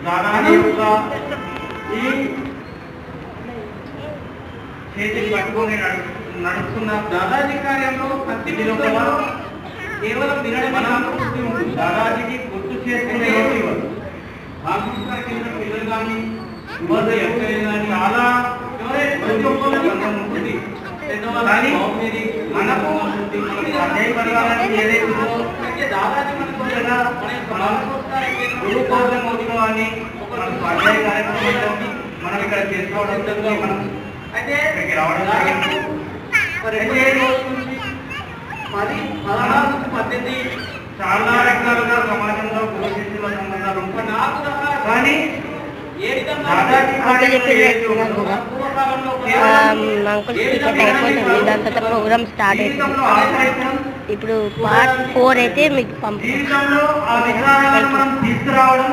దాదాజీ యొక్క ఈ చేతిని పట్టుకొని నడుస్తున్న దాదాజీ కార్యంలో ప్రతి కేవలం వినడం దాదాజీకి గుర్తు చేసుకునే భాగస్వామి కింద పిల్లలు కానీ యువత ఎవరైనా కానీ చాలా ఉంటుంది. కానీ మనకు అజయ్ పరివారానికి ఏదైతుందో దాదాజీ గురు పౌర్ణమి మోదీలో అని మనకు అజయ్ కార్యక్రమం మనం ఇక్కడ చేసుకోవడం మనం అయితే ఇక్కడికి రావడం జరిగింది. 10-16 చాలా రకాలుగా సమాజంలో గురు శిష్యుల సంబంధాలు ఉంటాయి. కానీ అంకుల్ టికెట్ అయిపోతుంది, దాని తర్వాత ప్రోగ్రామ్ స్టార్ట్ అవుతుంది. ఇప్పుడు పార్ట్ 4 అయితే మీకు పంపిస్తాం. తీసుకురావడం